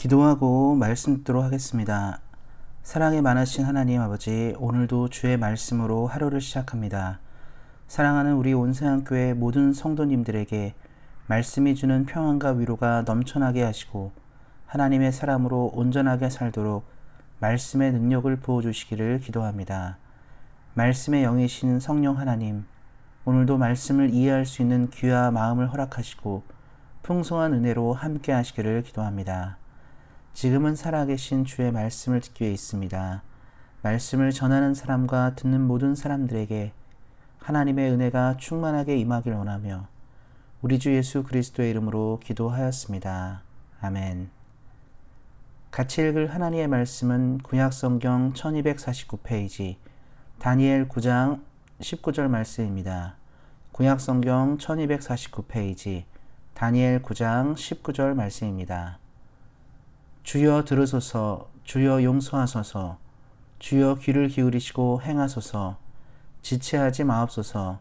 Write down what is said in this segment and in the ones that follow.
기도하고 말씀 듣도록 하겠습니다. 사랑이 많으신 하나님 아버지, 오늘도 주의 말씀으로 하루를 시작합니다. 사랑하는 우리 온세안교회 모든 성도님들에게 말씀이 주는 평안과 위로가 넘쳐나게 하시고 하나님의 사람으로 온전하게 살도록 말씀의 능력을 부어주시기를 기도합니다. 말씀의 영이신 성령 하나님, 오늘도 말씀을 이해할 수 있는 귀와 마음을 허락하시고 풍성한 은혜로 함께 하시기를 기도합니다. 지금은 살아계신 주의 말씀을 듣기 위해 있습니다. 말씀을 전하는 사람과 듣는 모든 사람들에게 하나님의 은혜가 충만하게 임하길 원하며 우리 주 예수 그리스도의 이름으로 기도하였습니다. 아멘. 같이 읽을 하나님의 말씀은 구약성경 1249페이지 다니엘 9장 19절 말씀입니다. 구약성경 1249페이지 다니엘 9장 19절 말씀입니다. 주여 들으소서, 주여 용서하소서, 주여 귀를 기울이시고 행하소서, 지체하지 마옵소서.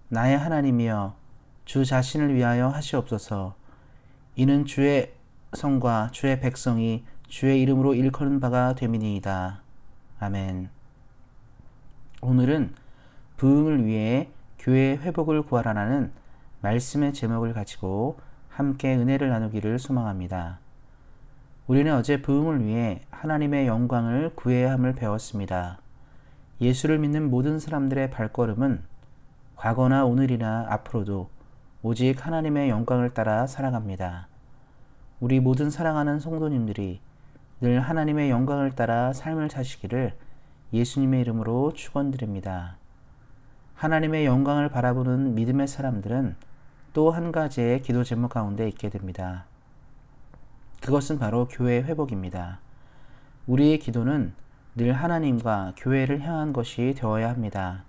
나의 하나님이여, 주 자신을 위하여 하시옵소서. 이는 주의 성과 주의 백성이 주의 이름으로 일컫는 바가 됨이니이다. 아멘. 오늘은 부흥을 위해 교회의 회복을 구하라는 말씀의 제목을 가지고 함께 은혜를 나누기를 소망합니다. 우리는 어제 부흥을 위해 하나님의 영광을 구해야 함을 배웠습니다. 예수를 믿는 모든 사람들의 발걸음은 과거나 오늘이나 앞으로도 오직 하나님의 영광을 따라 살아갑니다. 우리 모든 사랑하는 성도님들이 늘 하나님의 영광을 따라 삶을 사시기를 예수님의 이름으로 축원드립니다. 하나님의 영광을 바라보는 믿음의 사람들은 또 한 가지의 기도 제목 가운데 있게 됩니다. 그것은 바로 교회의 회복입니다. 우리의 기도는 늘 하나님과 교회를 향한 것이 되어야 합니다.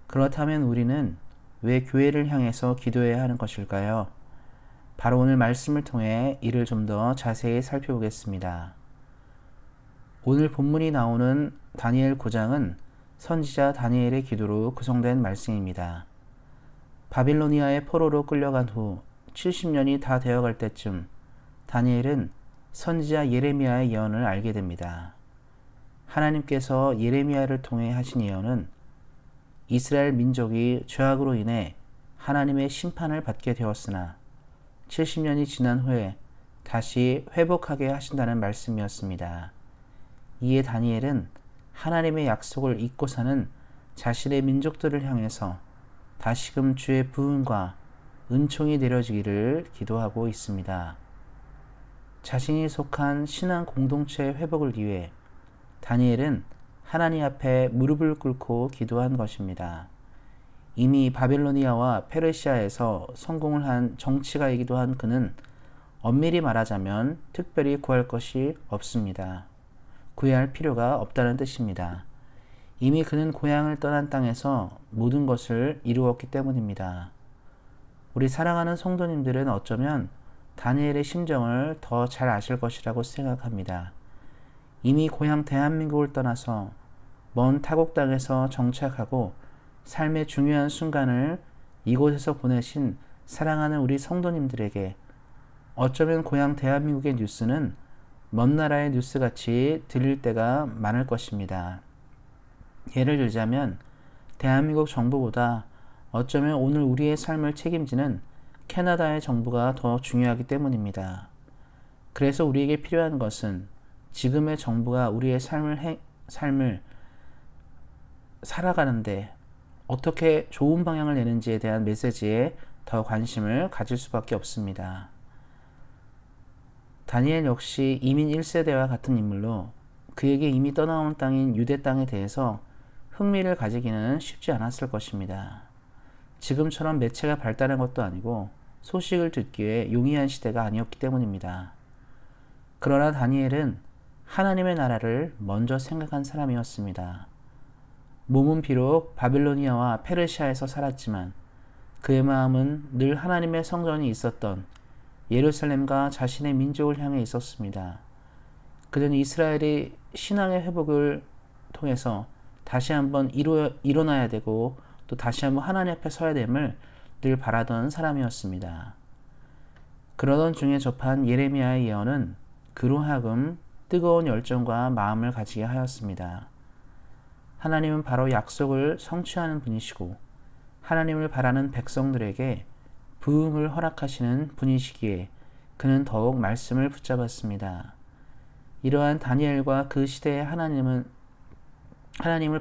그렇다면 우리는 왜 교회를 향해서 기도해야 하는 것일까요? 바로 오늘 말씀을 통해 이를 좀 더 자세히 살펴보겠습니다. 오늘 본문이 나오는 다니엘 9장은 선지자 다니엘의 기도로 구성된 말씀입니다. 바빌로니아의 포로로 끌려간 후 70년이 다 되어갈 때쯤 다니엘은 선지자 예레미야의 예언을 알게 됩니다. 하나님께서 예레미야를 통해 하신 예언은 이스라엘 민족이 죄악으로 인해 하나님의 심판을 받게 되었으나 70년이 지난 후에 다시 회복하게 하신다는 말씀이었습니다. 이에 다니엘은 하나님의 약속을 잊고 사는 자신의 민족들을 향해서 다시금 주의 부흥과 은총이 내려지기를 기도하고 있습니다. 자신이 속한 신앙 공동체의 회복을 위해 다니엘은 하나님 앞에 무릎을 꿇고 기도한 것입니다. 이미 바빌로니아와 페르시아에서 성공을 한 정치가이기도 한 그는 엄밀히 말하자면 특별히 구할 것이 없습니다. 구해야 할 필요가 없다는 뜻입니다. 이미 그는 고향을 떠난 땅에서 모든 것을 이루었기 때문입니다. 우리 사랑하는 성도님들은 어쩌면 다니엘의 심정을 더 잘 아실 것이라고 생각합니다. 이미 고향 대한민국을 떠나서 먼 타국 땅에서 정착하고 삶의 중요한 순간을 이곳에서 보내신 사랑하는 우리 성도님들에게 어쩌면 고향 대한민국의 뉴스는 먼 나라의 뉴스같이 들릴 때가 많을 것입니다. 예를 들자면 대한민국 정부보다 어쩌면 오늘 우리의 삶을 책임지는 캐나다의 정부가 더 중요하기 때문입니다. 그래서 우리에게 필요한 것은 지금의 정부가 우리의 삶을 살아가는데 어떻게 좋은 방향을 내는지에 대한 메시지에 더 관심을 가질 수밖에 없습니다. 다니엘 역시 이민 1세대와 같은 인물로 그에게 이미 떠나온 땅인 유대 땅에 대해서 흥미를 가지기는 쉽지 않았을 것입니다. 지금처럼 매체가 발달한 것도 아니고 소식을 듣기에 용이한 시대가 아니었기 때문입니다. 그러나 다니엘은 하나님의 나라를 먼저 생각한 사람이었습니다. 몸은 비록 바빌로니아와 페르시아에서 살았지만 그의 마음은 늘 하나님의 성전이 있었던 예루살렘과 자신의 민족을 향해 있었습니다. 그는 이스라엘의 신앙의 회복을 통해서 다시 한번 일어나야 되고 또 다시 한번 하나님 앞에 서야 됨을 늘 바라던 사람이었습니다. 그러던 중에 접한 예레미야의 예언은 그로 하여금 뜨거운 열정과 마음을 가지게 하였습니다. 하나님은 바로 약속을 성취하는 분이시고 하나님을 바라는 백성들에게 부흥을 허락하시는 분이시기에 그는 더욱 말씀을 붙잡았습니다. 이러한 다니엘과 그 시대의 하나님을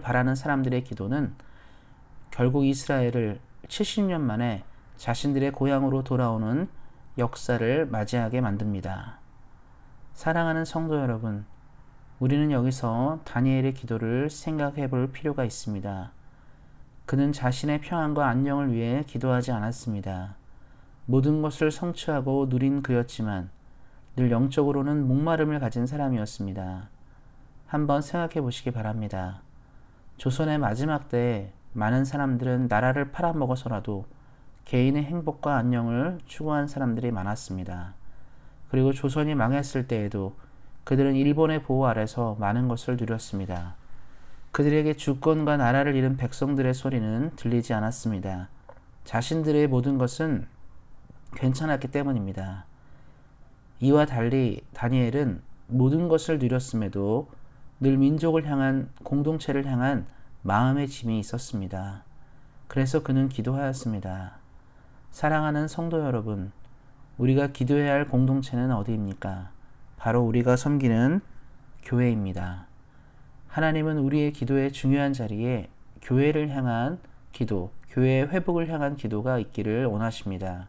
바라는 사람들의 기도는 결국 이스라엘을 70년 만에 자신들의 고향으로 돌아오는 역사를 맞이하게 만듭니다. 사랑하는 성도 여러분, 우리는 여기서 다니엘의 기도를 생각해 볼 필요가 있습니다. 그는 자신의 평안과 안녕을 위해 기도하지 않았습니다. 모든 것을 성취하고 누린 그였지만 늘 영적으로는 목마름을 가진 사람이었습니다. 한번 생각해 보시기 바랍니다. 조선의 마지막 때에 많은 사람들은 나라를 팔아먹어서라도 개인의 행복과 안녕을 추구한 사람들이 많았습니다. 그리고 조선이 망했을 때에도 그들은 일본의 보호 아래서 많은 것을 누렸습니다. 그들에게 주권과 나라를 잃은 백성들의 소리는 들리지 않았습니다. 자신들의 모든 것은 괜찮았기 때문입니다. 이와 달리 다니엘은 모든 것을 누렸음에도 늘 민족을 향한, 공동체를 향한 마음의 짐이 있었습니다. 그래서 그는 기도하였습니다. 사랑하는 성도 여러분, 우리가 기도해야 할 공동체는 어디입니까? 바로 우리가 섬기는 교회입니다. 하나님은 우리의 기도의 중요한 자리에 교회를 향한 기도, 교회의 회복을 향한 기도가 있기를 원하십니다.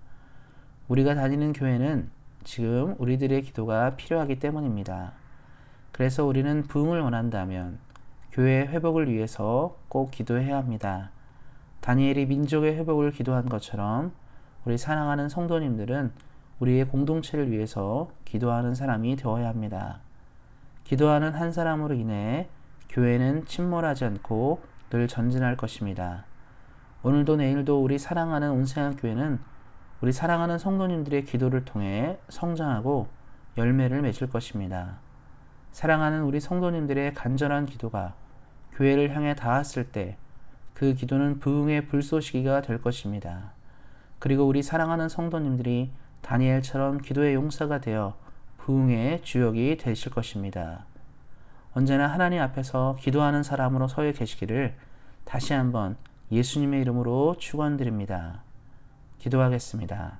우리가 다니는 교회는 지금 우리들의 기도가 필요하기 때문입니다. 그래서 우리는 부흥을 원한다면 교회의 회복을 위해서 꼭 기도해야 합니다. 다니엘이 민족의 회복을 기도한 것처럼 우리 사랑하는 성도님들은 우리의 공동체를 위해서 기도하는 사람이 되어야 합니다. 기도하는 한 사람으로 인해 교회는 침몰하지 않고 늘 전진할 것입니다. 오늘도 내일도 우리 사랑하는 온세안교회는 우리 사랑하는 성도님들의 기도를 통해 성장하고 열매를 맺을 것입니다. 사랑하는 우리 성도님들의 간절한 기도가 교회를 향해 닿았을 때 그 기도는 부흥의 불쏘시개가 될 것입니다. 그리고 우리 사랑하는 성도님들이 다니엘처럼 기도의 용사가 되어 부흥의 주역이 되실 것입니다. 언제나 하나님 앞에서 기도하는 사람으로 서 계시기를 다시 한번 예수님의 이름으로 축원드립니다. 기도하겠습니다.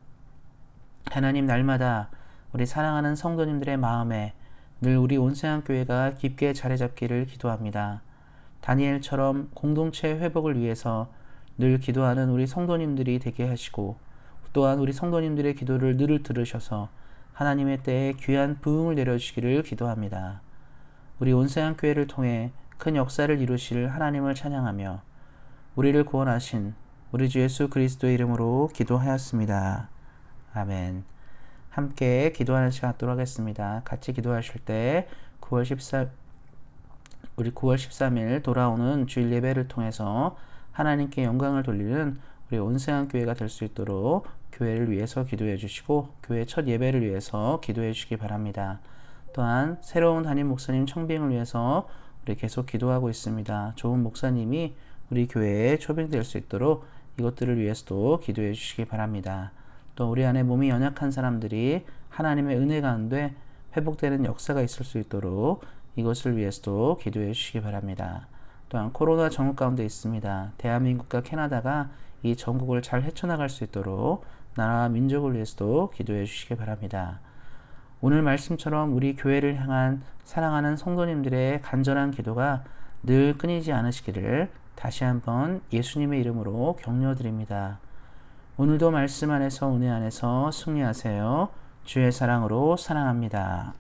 하나님, 날마다 우리 사랑하는 성도님들의 마음에 늘 우리 온세안교회가 깊게 자리 잡기를 기도합니다. 다니엘처럼 공동체 회복을 위해서 늘 기도하는 우리 성도님들이 되게 하시고 또한 우리 성도님들의 기도를 늘 들으셔서 하나님의 때에 귀한 부흥을 내려주시기를 기도합니다. 우리 온세안교회를 통해 큰 역사를 이루실 하나님을 찬양하며 우리를 구원하신 우리 주 예수 그리스도의 이름으로 기도하였습니다. 아멘. 함께 기도하는 시간 갖도록 하겠습니다. 같이 기도하실 때 9월 13일 돌아오는 주일 예배를 통해서 하나님께 영광을 돌리는 우리 온세안교회가 될 수 있도록 교회를 위해서 기도해 주시고 교회 첫 예배를 위해서 기도해 주시기 바랍니다. 또한 새로운 담임 목사님 청빙을 위해서 우리 계속 기도하고 있습니다. 좋은 목사님이 우리 교회에 초빙될 수 있도록 이것들을 위해서도 기도해 주시기 바랍니다. 또 우리 안에 몸이 연약한 사람들이 하나님의 은혜 가운데 회복되는 역사가 있을 수 있도록 이것을 위해서도 기도해 주시기 바랍니다. 또한 코로나 전국 가운데 있습니다. 대한민국과 캐나다가 이 전국을 잘 헤쳐나갈 수 있도록 나라와 민족을 위해서도 기도해 주시기 바랍니다. 오늘 말씀처럼 우리 교회를 향한 사랑하는 성도님들의 간절한 기도가 늘 끊이지 않으시기를 다시 한번 예수님의 이름으로 격려드립니다. 오늘도 말씀 안에서 은혜 안에서 승리하세요. 주의 사랑으로 사랑합니다.